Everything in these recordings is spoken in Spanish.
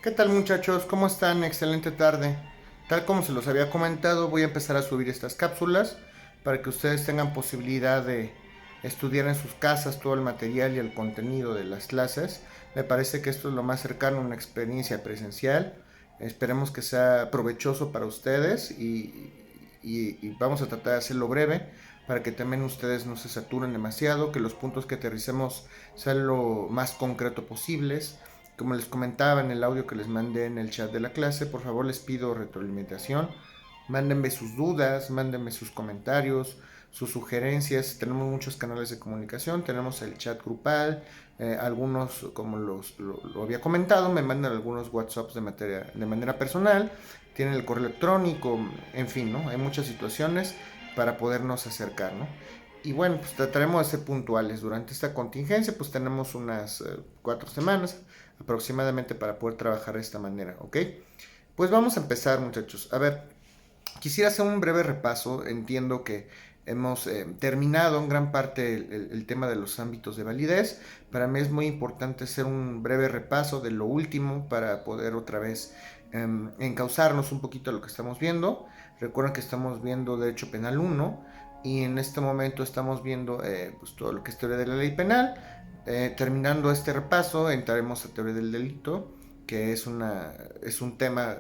¿Qué tal muchachos? ¿Cómo están? Excelente tarde. Tal como se los había comentado, voy a empezar a subir estas cápsulas para que ustedes tengan posibilidad de estudiar en sus casas todo el material y el contenido de las clases. Me parece que esto es lo más cercano a una experiencia presencial. Esperemos que sea provechoso para ustedes y vamos a tratar de hacerlo breve para que también ustedes no se saturen demasiado, que los puntos que aterricemos sean lo más concreto posibles. Como les comentaba en el audio que les mandé en el chat de la clase, por favor les pido retroalimentación. Mándenme sus dudas, mándenme sus comentarios, sus sugerencias. Tenemos muchos canales de comunicación, tenemos el chat grupal, algunos, como lo había comentado, me mandan algunos WhatsApps de manera personal, tienen el correo electrónico, en fin, ¿no? Hay muchas situaciones para podernos acercar, ¿no? Y bueno, pues trataremos de ser puntuales. Durante esta contingencia, pues tenemos unas 4 semanas aproximadamente para poder trabajar de esta manera, ¿ok? Pues vamos a empezar, muchachos. A ver, quisiera hacer un breve repaso. Entiendo que hemos terminado en gran parte el tema de los ámbitos de validez. Para mí es muy importante hacer un breve repaso de lo último para poder otra vez encauzarnos un poquito a lo que estamos viendo. Recuerden que estamos viendo Derecho Penal 1 y en este momento estamos viendo pues todo lo que es teoría de la ley penal. Terminando este repaso, entraremos a teoría del delito, que es un tema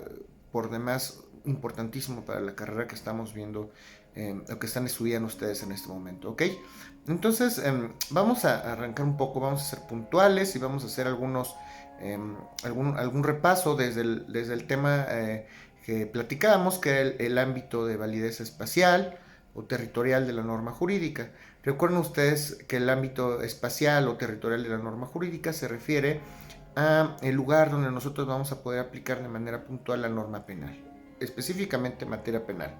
por demás importantísimo para la carrera que estamos viendo, o que están estudiando ustedes en este momento, ¿ok? Entonces, vamos a arrancar un poco, vamos a ser puntuales y vamos a hacer algún repaso desde el tema que platicábamos, que era el ámbito de validez espacial o territorial de la norma jurídica. Recuerden ustedes que el ámbito espacial o territorial de la norma jurídica se refiere a el lugar donde nosotros vamos a poder aplicar de manera puntual la norma penal, específicamente en materia penal.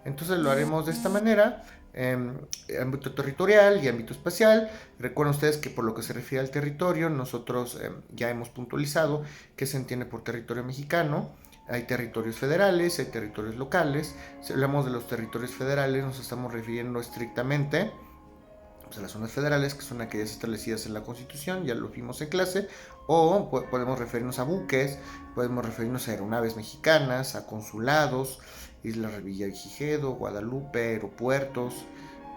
Entonces lo haremos de esta manera, ámbito territorial y ámbito espacial. Recuerden ustedes que por lo que se refiere al territorio, nosotros ya hemos puntualizado qué se entiende por territorio mexicano. Hay territorios federales, hay territorios locales. Si hablamos de los territorios federales, nos estamos refiriendo estrictamente pues, a las zonas federales, que son aquellas establecidas en la Constitución, ya lo vimos en clase, o podemos referirnos a buques, podemos referirnos a aeronaves mexicanas, a consulados, Isla Revillagigedo, Guadalupe, aeropuertos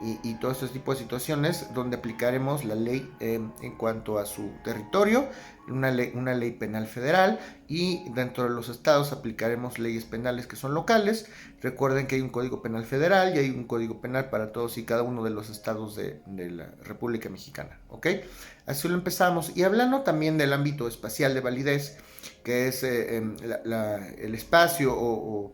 y todo este tipo de situaciones donde aplicaremos la ley en cuanto a su territorio, una ley penal federal, y dentro de los estados aplicaremos leyes penales que son locales. Recuerden que hay un código penal federal y hay un código penal para todos y cada uno de los estados de la República Mexicana, ¿ok? Así lo empezamos. Y hablando también del ámbito espacial de validez, que es el espacio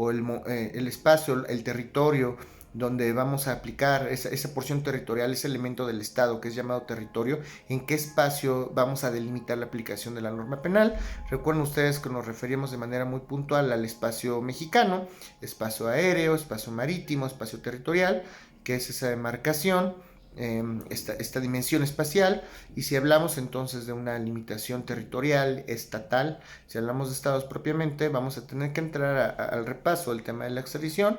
el espacio, el territorio donde vamos a aplicar esa porción territorial, ese elemento del Estado que es llamado territorio, en qué espacio vamos a delimitar la aplicación de la norma penal. Recuerden ustedes que nos referimos de manera muy puntual al espacio mexicano, espacio aéreo, espacio marítimo, espacio territorial, que es esa demarcación, esta dimensión espacial. Y si hablamos entonces de una limitación territorial estatal, si hablamos de estados propiamente, vamos a tener que entrar al repaso del tema de la extradición.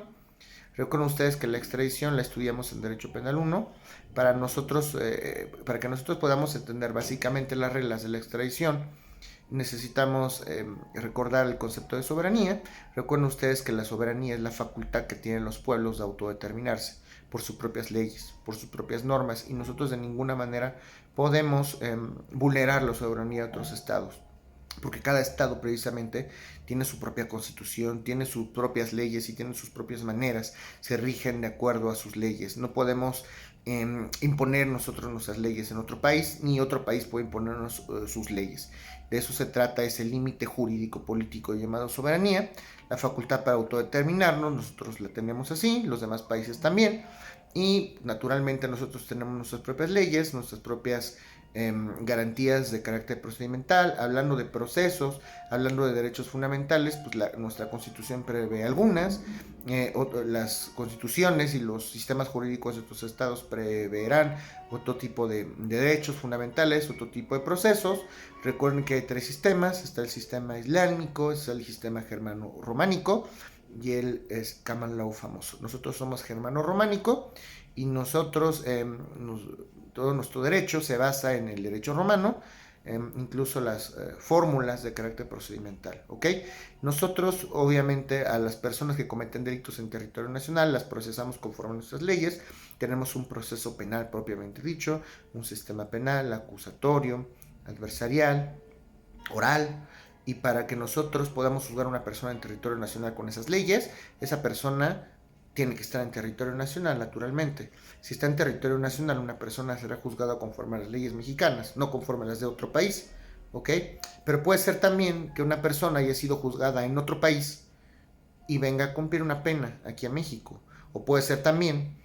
Recuerden ustedes que la extradición la estudiamos en Derecho Penal 1. Para que nosotros podamos entender básicamente las reglas de la extradición, necesitamos recordar el concepto de soberanía. Recuerden ustedes que la soberanía es la facultad que tienen los pueblos de autodeterminarse por sus propias leyes, por sus propias normas, y nosotros de ninguna manera podemos vulnerar la soberanía de otros estados, porque cada estado precisamente tiene su propia constitución, tiene sus propias leyes y tiene sus propias maneras, se rigen de acuerdo a sus leyes. No podemos imponer nosotros nuestras leyes en otro país, ni otro país puede imponernos sus leyes. De eso se trata ese límite jurídico político llamado soberanía, la facultad para autodeterminarnos. Nosotros la tenemos así, los demás países también, y naturalmente nosotros tenemos nuestras propias leyes, nuestras propias garantías de carácter procedimental. Hablando de procesos, hablando de derechos fundamentales, pues nuestra constitución prevé algunas, las constituciones y los sistemas jurídicos de otros estados preverán otro tipo de derechos fundamentales, otro tipo de procesos. Recuerden que hay tres sistemas: está el sistema islámico, está el sistema germano-románico y el es common law famoso. Nosotros somos germano-románico y nosotros todo nuestro derecho se basa en el derecho romano. incluso las fórmulas de carácter procedimental, ¿ok? Nosotros, obviamente, a las personas que cometen delitos en territorio nacional las procesamos conforme a nuestras leyes. Tenemos un proceso penal propiamente dicho, un sistema penal, acusatorio, adversarial, oral, y para que nosotros podamos juzgar a una persona en territorio nacional con esas leyes, esa persona tiene que estar en territorio nacional, naturalmente. Si está en territorio nacional, una persona será juzgada conforme a las leyes mexicanas, no conforme a las de otro país, ¿ok? Pero puede ser también que una persona haya sido juzgada en otro país y venga a cumplir una pena aquí a México. O puede ser también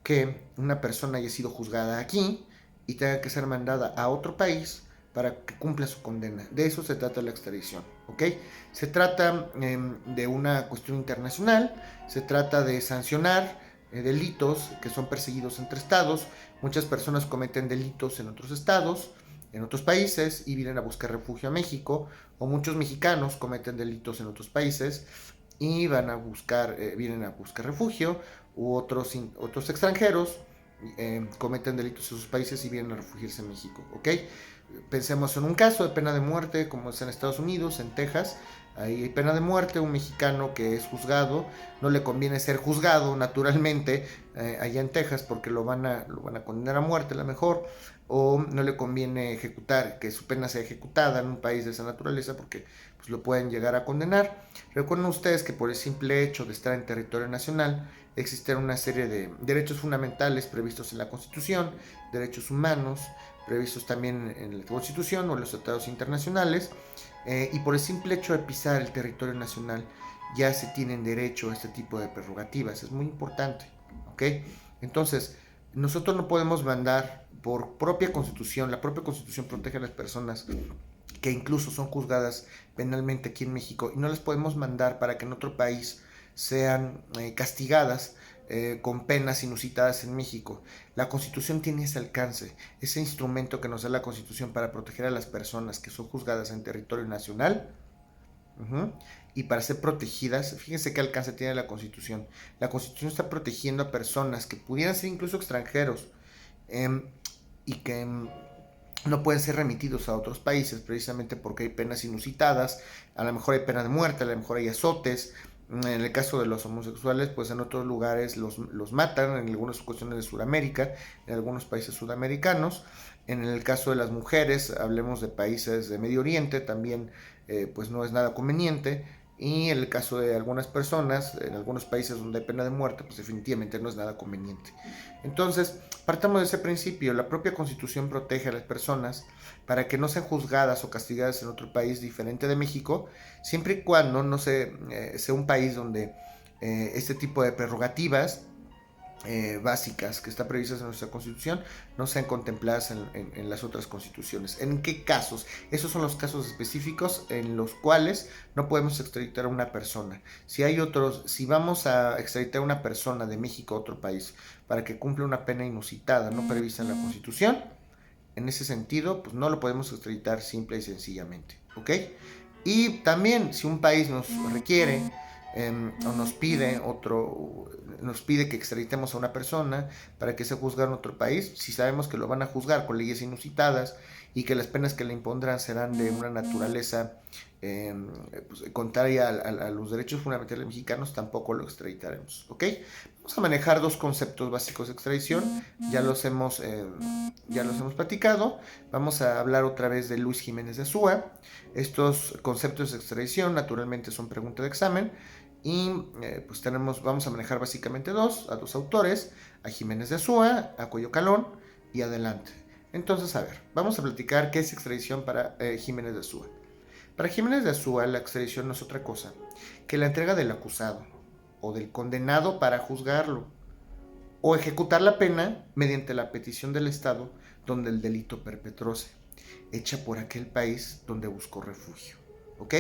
que una persona haya sido juzgada aquí y tenga que ser mandada a otro país para que cumpla su condena. De eso se trata la extradición, ¿ok? Se trata de una cuestión internacional, se trata de sancionar delitos que son perseguidos entre estados. Muchas personas cometen delitos en otros estados, en otros países y vienen a buscar refugio a México, o muchos mexicanos cometen delitos en otros países y vienen a buscar refugio, u otros extranjeros cometen delitos en sus países y vienen a refugiarse en México, ¿ok? Pensemos en un caso de pena de muerte, como es en Estados Unidos, en Texas. Ahí hay pena de muerte, un mexicano que es juzgado, no le conviene ser juzgado naturalmente allá en Texas porque lo van a condenar a muerte a lo mejor, o no le conviene ejecutar, que su pena sea ejecutada en un país de esa naturaleza porque pues, lo pueden llegar a condenar. Recuerden ustedes que por el simple hecho de estar en territorio nacional existen una serie de derechos fundamentales previstos en la Constitución, derechos humanos, previstos también en la Constitución o en los tratados internacionales, y por el simple hecho de pisar el territorio nacional ya se tienen derecho a este tipo de prerrogativas. Es muy importante, ¿ok? Entonces, nosotros no podemos mandar por propia Constitución, la propia Constitución protege a las personas que incluso son juzgadas penalmente aquí en México y no las podemos mandar para que en otro país sean castigadas con penas inusitadas en México. La Constitución tiene ese alcance, ese instrumento que nos da la Constitución para proteger a las personas que son juzgadas en territorio nacional. Y para ser protegidas, fíjense qué alcance tiene la Constitución. La Constitución está protegiendo a personas que pudieran ser incluso extranjeros eh, y que no pueden ser remitidos a otros países precisamente porque hay penas inusitadas. A lo mejor hay pena de muerte, a lo mejor hay azotes. En el caso de los homosexuales, pues en otros lugares los matan, en algunas cuestiones de Sudamérica, en algunos países sudamericanos. En el caso de las mujeres, hablemos de países de Medio Oriente, también pues no es nada conveniente. Y en el caso de algunas personas, en algunos países donde hay pena de muerte, pues definitivamente no es nada conveniente. Entonces, partamos de ese principio. La propia Constitución protege a las personas para que no sean juzgadas o castigadas en otro país diferente de México, siempre y cuando no sea un país donde este tipo de prerrogativas básicas que están previstas en nuestra Constitución no sean contempladas en las otras constituciones. ¿En qué casos? Esos son los casos específicos en los cuales no podemos extraditar a una persona. Si vamos a extraditar a una persona de México a otro país para que cumpla una pena inusitada no prevista en la Constitución, en ese sentido, pues no lo podemos extraditar simple y sencillamente, ¿ok? Y también si un país nos requiere o nos pide que extraditemos a una persona para que se juzgue en otro país, si sabemos que lo van a juzgar con leyes inusitadas y que las penas que le impondrán serán de una naturaleza eh, pues, contraria a los derechos fundamentales mexicanos, tampoco lo extraditaremos, ¿ok? Vamos a manejar dos conceptos básicos de extradición, ya los hemos platicado. Vamos a hablar otra vez de Luis Jiménez de Azúa. Estos conceptos de extradición naturalmente son pregunta de examen y pues vamos a manejar básicamente a dos autores, a Jiménez de Azúa, a Cuello Calón y adelante. Entonces, a ver, vamos a platicar qué es extradición para Jiménez de Azúa. Para Jiménez de Azúa, la extradición no es otra cosa que la entrega del acusado o del condenado para juzgarlo o ejecutar la pena mediante la petición del Estado donde el delito perpetróse, hecha por aquel país donde buscó refugio. ¿Ok?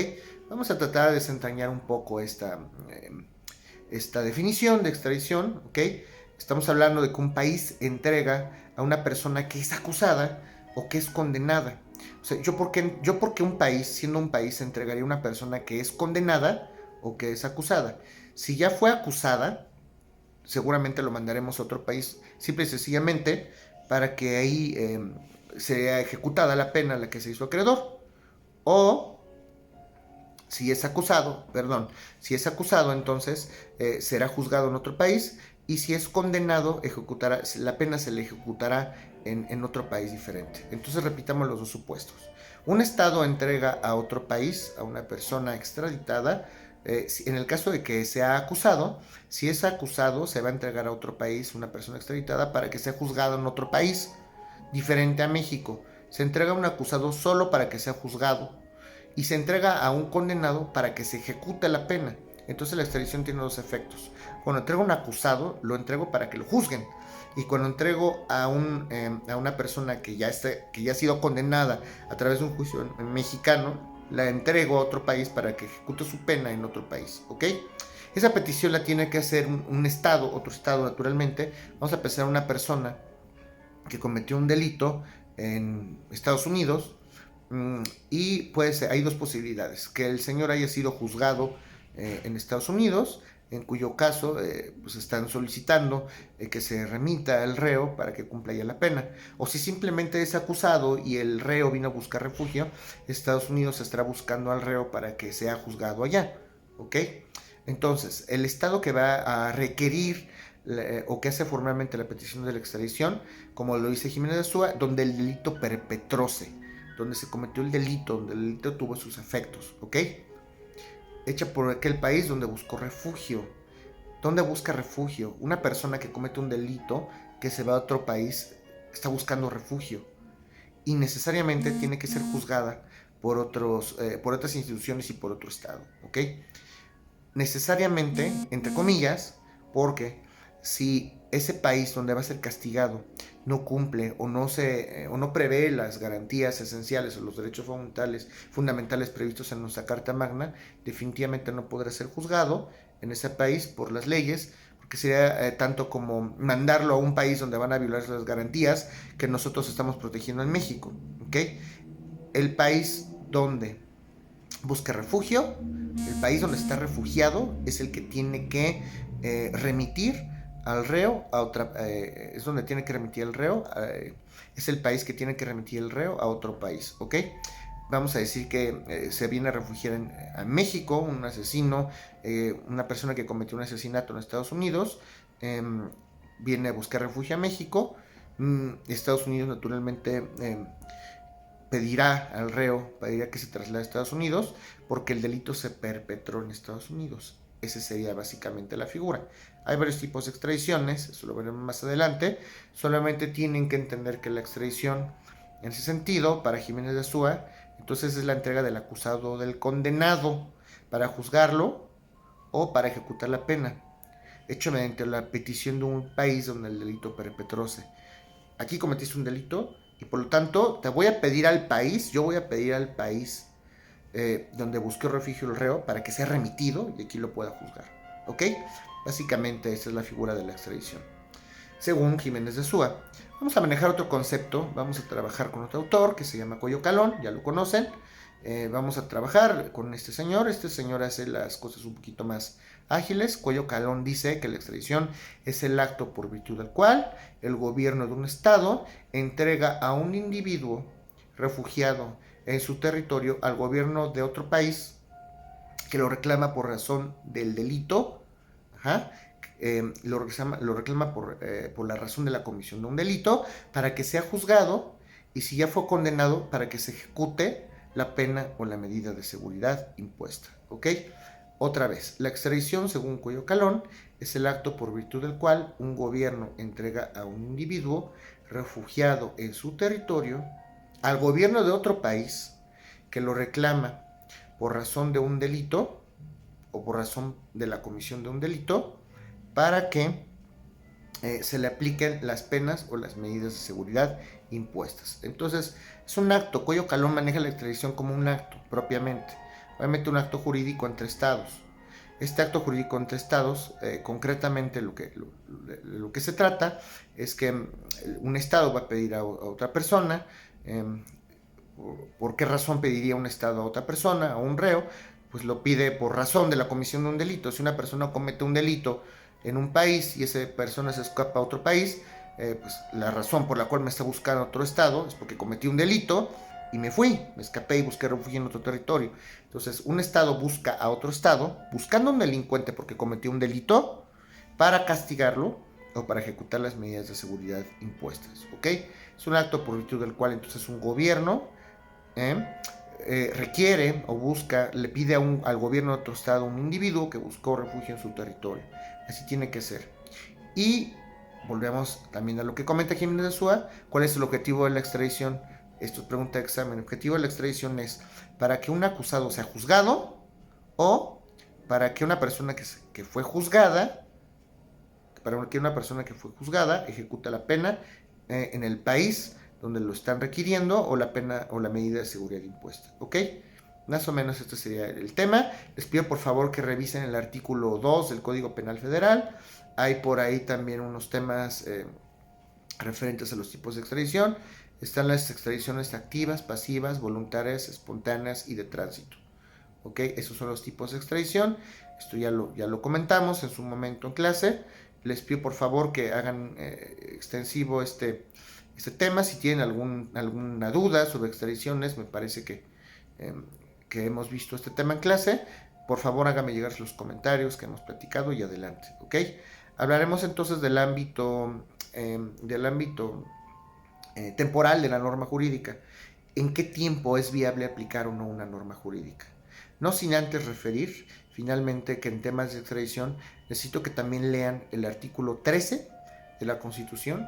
Vamos a tratar de desentrañar un poco esta definición de extradición. ¿Ok? Estamos hablando de que un país entrega a una persona que es acusada o que es condenada. O sea, ¿yo por qué un país, siendo un país, entregaría a una persona que es condenada o que es acusada? Si ya fue acusada, seguramente lo mandaremos a otro país, simple y sencillamente para que ahí sea ejecutada la pena a la que se hizo acreedor. O si es acusado, si es acusado, entonces será juzgado en otro país, y si es condenado, la pena se le ejecutará en otro país diferente. Entonces repitamos los dos supuestos. Un estado entrega a otro país a una persona extraditada. En el caso de que sea acusado, si es acusado, se va a entregar a otro país una persona extraditada para que sea juzgado en otro país diferente a México. Se entrega a un acusado solo para que sea juzgado, y se entrega a un condenado para que se ejecute la pena. Entonces la extradición tiene dos efectos. Cuando entrego a un acusado, lo entrego para que lo juzguen. Y cuando entrego a una persona que ya ha sido condenada a través de un juicio mexicano, la entrego a otro país para que ejecute su pena en otro país. ¿Ok? Esa petición la tiene que hacer un estado, otro estado naturalmente. Vamos a pensar en una persona que cometió un delito en Estados Unidos. Y pues hay dos posibilidades: que el señor haya sido juzgado en Estados Unidos, en cuyo caso pues están solicitando que se remita al reo para que cumpla ya la pena. O si simplemente es acusado y el reo vino a buscar refugio, Estados Unidos estará buscando al reo para que sea juzgado allá. ¿Ok? Entonces, el estado que va a requerir o que hace formalmente la petición de la extradición, como lo dice Jiménez de Azúa, donde el delito perpetróse, donde se cometió el delito, donde el delito tuvo sus efectos, ¿ok? Hecha por aquel país donde buscó refugio. ¿Dónde busca refugio? Una persona que comete un delito, que se va a otro país, está buscando refugio, y necesariamente tiene que ser juzgada por otras instituciones y por otro estado, ¿ok? Necesariamente, entre comillas, porque si ese país donde va a ser castigado no cumple o no prevé las garantías esenciales o los derechos fundamentales previstos en nuestra Carta Magna, definitivamente no podrá ser juzgado en ese país por las leyes, porque sería tanto como mandarlo a un país donde van a violar las garantías que nosotros estamos protegiendo en México. ¿Ok? El país donde busca refugio, el país donde está refugiado, es el que tiene que remitir al reo a otra, es donde tiene que remitir el reo, es el país que tiene que remitir el reo a otro país, ¿ok? Vamos a decir que se viene a refugiar a México un asesino, una persona que cometió un asesinato en Estados Unidos, viene a buscar refugio a México. Estados Unidos naturalmente pedirá que se traslade a Estados Unidos porque el delito se perpetró en Estados Unidos. Esa sería básicamente la figura. Hay varios tipos de extradiciones, eso lo veremos más adelante. Solamente tienen que entender que la extradición, en ese sentido, para Jiménez de Azúa, entonces es la entrega del acusado o del condenado para juzgarlo o para ejecutar la pena, hecho mediante la petición de un país donde el delito perpetróse. Aquí cometiste un delito y por lo tanto te voy a pedir al país, yo voy a pedir al país donde busqué refugio el reo para que sea remitido y aquí lo pueda juzgar. ¿Ok? Básicamente esa es la figura de la extradición, según Jiménez de Azúa. Vamos a manejar otro concepto, vamos a trabajar con otro autor que se llama Cuello Calón, ya lo conocen. Vamos a trabajar con este señor hace las cosas un poquito más ágiles. Cuello Calón dice que la extradición es el acto por virtud del cual el gobierno de un estado entrega a un individuo refugiado en su territorio al gobierno de otro país que lo reclama por razón del delito. Ajá. Lo reclama por la razón de la comisión de un delito, para que sea juzgado, y si ya fue condenado, para que se ejecute la pena o la medida de seguridad impuesta. ¿Ok? Otra vez, la extradición, según Cuello Calón, es el acto por virtud del cual un gobierno entrega a un individuo refugiado en su territorio al gobierno de otro país que lo reclama por razón de un delito o por razón de la comisión de un delito, para que se le apliquen las penas o las medidas de seguridad impuestas. Entonces, es un acto. Cuello Calón maneja la extradición como un acto propiamente, obviamente un acto jurídico entre estados. Este acto jurídico entre estados, concretamente lo que se trata es que un estado va a pedir a otra persona. ¿Por qué razón pediría un estado a otra persona, a un reo? Pues lo pide por razón de la comisión de un delito. Si una persona comete un delito en un país y esa persona se escapa a otro país, pues la razón por la cual me está buscando otro estado es porque cometí un delito y me fui, me escapé y busqué refugio en otro territorio. Entonces, un estado busca a otro estado buscando a un delincuente porque cometió un delito para castigarlo o para ejecutar las medidas de seguridad impuestas, ¿ok? Es un acto por virtud del cual entonces un gobierno ¿eh? Requiere o busca, le pide al gobierno de otro estado un individuo que buscó refugio en su territorio. Así tiene que ser. Y volvemos también a lo que comenta Jiménez de Sua. ¿Cuál es el objetivo de la extradición? Esto es pregunta de examen. El objetivo de la extradición es para que un acusado sea juzgado o para que una persona que fue juzgada, para que una persona que fue juzgada ejecuta la pena en el país donde lo están requiriendo o la pena o la medida de seguridad impuesta. ¿Ok? Más o menos este sería el tema. Les pido por favor que revisen el artículo 2 del Código Penal Federal. Hay por ahí también unos temas referentes a los tipos de extradición. Están las extradiciones activas, pasivas, voluntarias, espontáneas y de tránsito. ¿Ok? Esos son los tipos de extradición. Esto ya lo comentamos en su momento en clase. Les pido por favor que hagan extensivo este tema. Si tienen alguna duda sobre extradiciones, me parece que hemos visto este tema en clase, por favor hágame llegar los comentarios que hemos platicado y adelante, ¿ok? Hablaremos entonces del ámbito temporal de la norma jurídica. ¿En qué tiempo es viable aplicar o no una norma jurídica? No sin antes referir, finalmente, que en temas de extradición necesito que también lean el artículo 13 de la Constitución,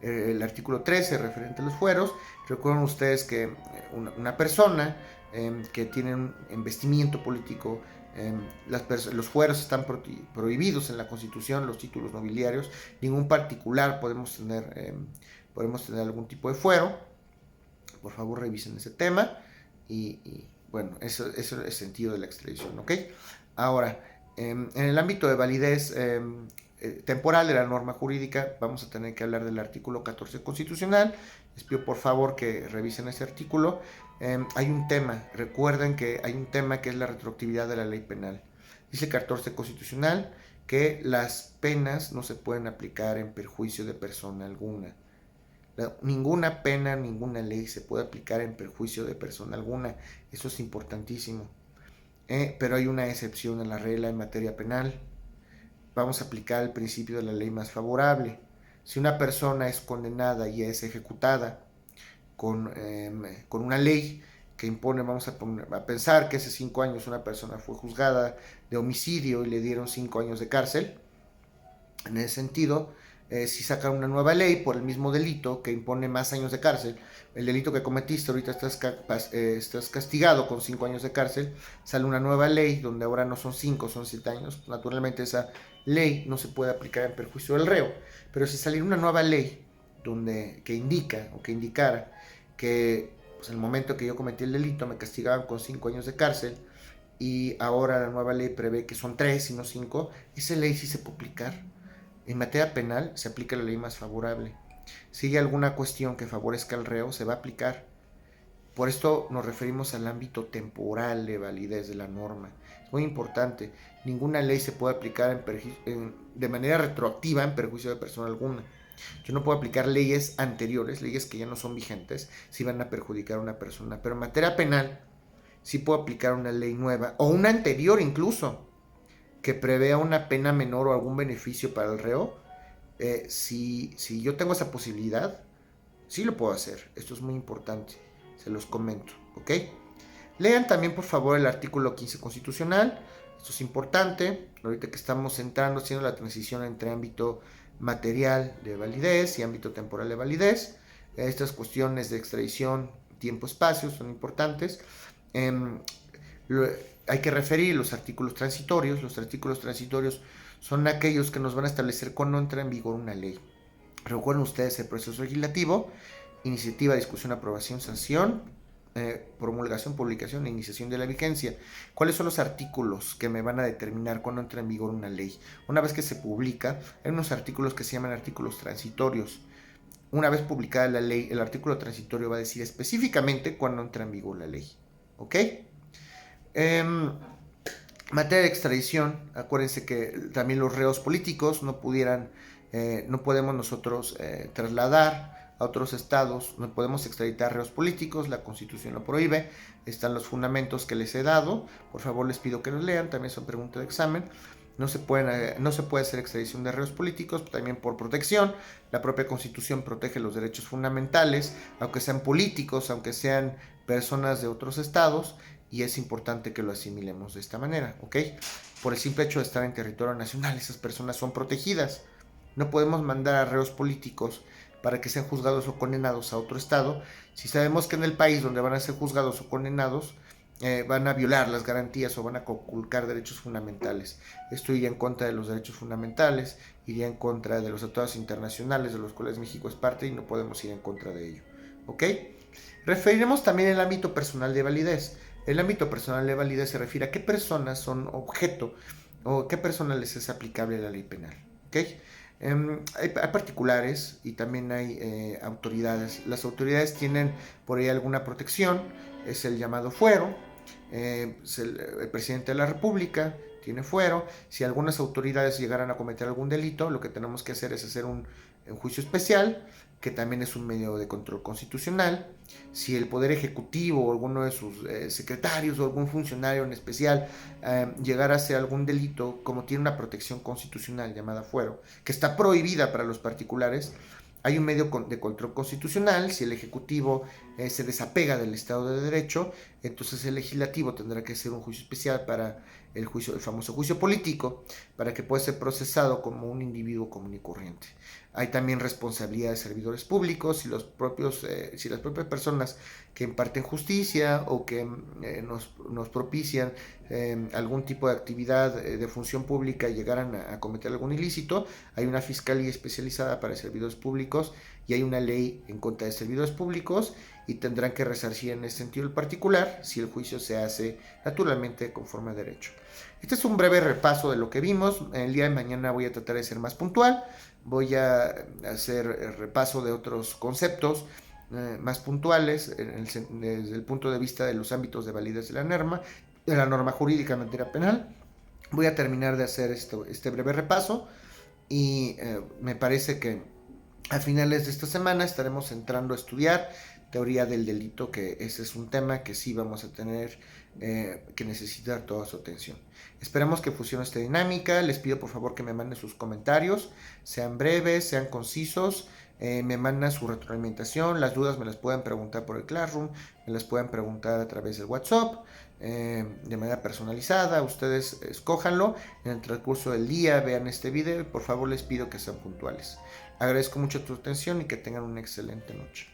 el artículo 13 referente a los fueros. Recuerden ustedes que una persona que tiene un investimiento político, los fueros están prohibidos en la Constitución, los títulos nobiliarios, ningún particular podemos tener algún tipo de fuero. Por favor revisen ese tema y bueno, eso es el sentido de la extradición, ¿ok? Ahora, en el ámbito de validez temporal de la norma jurídica, vamos a tener que hablar del artículo 14 constitucional. Les pido por favor que revisen ese artículo. Hay un tema, recuerden que hay un tema que es la retroactividad de la ley penal. Dice el 14 constitucional que las penas no se pueden aplicar en perjuicio de persona alguna. Ninguna pena, ninguna ley se puede aplicar en perjuicio de persona alguna. Eso es importantísimo. Pero hay una excepción a la regla en materia penal. Vamos a aplicar el principio de la ley más favorable. Si una persona es condenada y es ejecutada con una ley que impone, vamos a pensar que hace 5 años una persona fue juzgada de homicidio y le dieron 5 años de cárcel. En ese sentido, si sacan una nueva ley por el mismo delito que impone más años de cárcel, el delito que cometiste ahorita estás castigado con 5 años de cárcel, sale una nueva ley donde ahora no son 5, son 7 años. Naturalmente esa ley no se puede aplicar en perjuicio del reo, pero si saliera una nueva ley que indicara que pues, en el momento que yo cometí el delito me castigaban con 5 años de cárcel y ahora la nueva ley prevé que son 3 y no 5, esa ley sí se puede aplicar. En materia penal se aplica la ley más favorable. Si hay alguna cuestión que favorezca al reo, se va a aplicar. Por esto nos referimos al ámbito temporal de validez de la norma. Es muy importante. Ninguna ley se puede aplicar de manera retroactiva en perjuicio de persona alguna. Yo no puedo aplicar leyes anteriores, leyes que ya no son vigentes, si van a perjudicar a una persona. Pero en materia penal sí puedo aplicar una ley nueva, o una anterior incluso, que prevea una pena menor o algún beneficio para el reo. Si yo tengo esa posibilidad, sí lo puedo hacer. Esto es muy importante, se los comento, ¿ok? Lean también por favor el artículo 15 constitucional. Esto es importante, ahorita que estamos haciendo la transición entre ámbito material de validez y ámbito temporal de validez. Estas cuestiones de extradición, tiempo, espacio son importantes. Hay que referir los artículos transitorios. Los artículos transitorios son aquellos que nos van a establecer cuándo entra en vigor una ley. Recuerden ustedes el proceso legislativo: iniciativa, discusión, aprobación, sanción, promulgación, publicación e iniciación de la vigencia. ¿Cuáles son los artículos que me van a determinar cuándo entra en vigor una ley? Una vez que se publica, hay unos artículos que se llaman artículos transitorios. Una vez publicada la ley, el artículo transitorio va a decir específicamente cuándo entra en vigor la ley. ¿Ok? Materia de extradición, acuérdense que también los reos políticos no pudieran No podemos nosotros trasladar a otros estados, no podemos extraditar reos políticos, la Constitución lo prohíbe, están los fundamentos que les he dado, por favor les pido que los lean, también son preguntas de examen. No se puede hacer extradición de reos políticos, también por protección. La propia Constitución protege los derechos fundamentales, aunque sean políticos, aunque sean personas de otros estados, y es importante que lo asimilemos de esta manera, ¿ok? Por el simple hecho de estar en territorio nacional, esas personas son protegidas. No podemos mandar a reos políticos para que sean juzgados o condenados a otro estado si sabemos que en el país donde van a ser juzgados o condenados van a violar las garantías o van a conculcar derechos fundamentales. Esto iría en contra de los derechos fundamentales, iría en contra de los tratados internacionales de los cuales México es parte y no podemos ir en contra de ello. ¿Ok? Referiremos también el ámbito personal de validez. El ámbito personal de validez se refiere a qué personas son objeto o qué personas les es aplicable la ley penal. ¿Ok? Hay particulares y también hay autoridades. Las autoridades tienen por ahí alguna protección, es el llamado fuero. El presidente de la República tiene fuero. Si algunas autoridades llegaran a cometer algún delito, lo que tenemos que hacer es hacer un juicio especial, que también es un medio de control constitucional. Si el Poder Ejecutivo o alguno de sus secretarios o algún funcionario en especial llegara a hacer algún delito, como tiene una protección constitucional llamada fuero, que está prohibida para los particulares, hay un medio de control constitucional. Si el Ejecutivo se desapega del Estado de Derecho, entonces el Legislativo tendrá que hacer un juicio especial para el famoso juicio político, para que pueda ser procesado como un individuo común y corriente. Hay también responsabilidad de servidores públicos. Si las propias personas que imparten justicia o que nos propician algún tipo de actividad de función pública y llegaran a cometer algún ilícito, hay una fiscalía especializada para servidores públicos y hay una ley en contra de servidores públicos, y tendrán que resarcir en ese sentido el particular si el juicio se hace naturalmente conforme a derecho. Este es un breve repaso de lo que vimos. El día de mañana voy a tratar de ser más puntual, voy a hacer el repaso de otros conceptos más puntuales desde el punto de vista de los ámbitos de validez de la norma jurídica en materia penal. Voy a terminar de hacer este breve repaso y me parece que a finales de esta semana estaremos entrando a estudiar teoría del delito, que ese es un tema que sí vamos a tener que necesitar toda su atención. Esperamos que funcione esta dinámica. Les pido por favor que me manden sus comentarios, sean breves, sean concisos, me mandan su retroalimentación. Las dudas me las pueden preguntar por el Classroom, me las pueden preguntar a través del WhatsApp, de manera personalizada. Ustedes escójanlo en el transcurso del día, vean este video y por favor les pido que sean puntuales. Agradezco mucho tu atención y que tengan una excelente noche.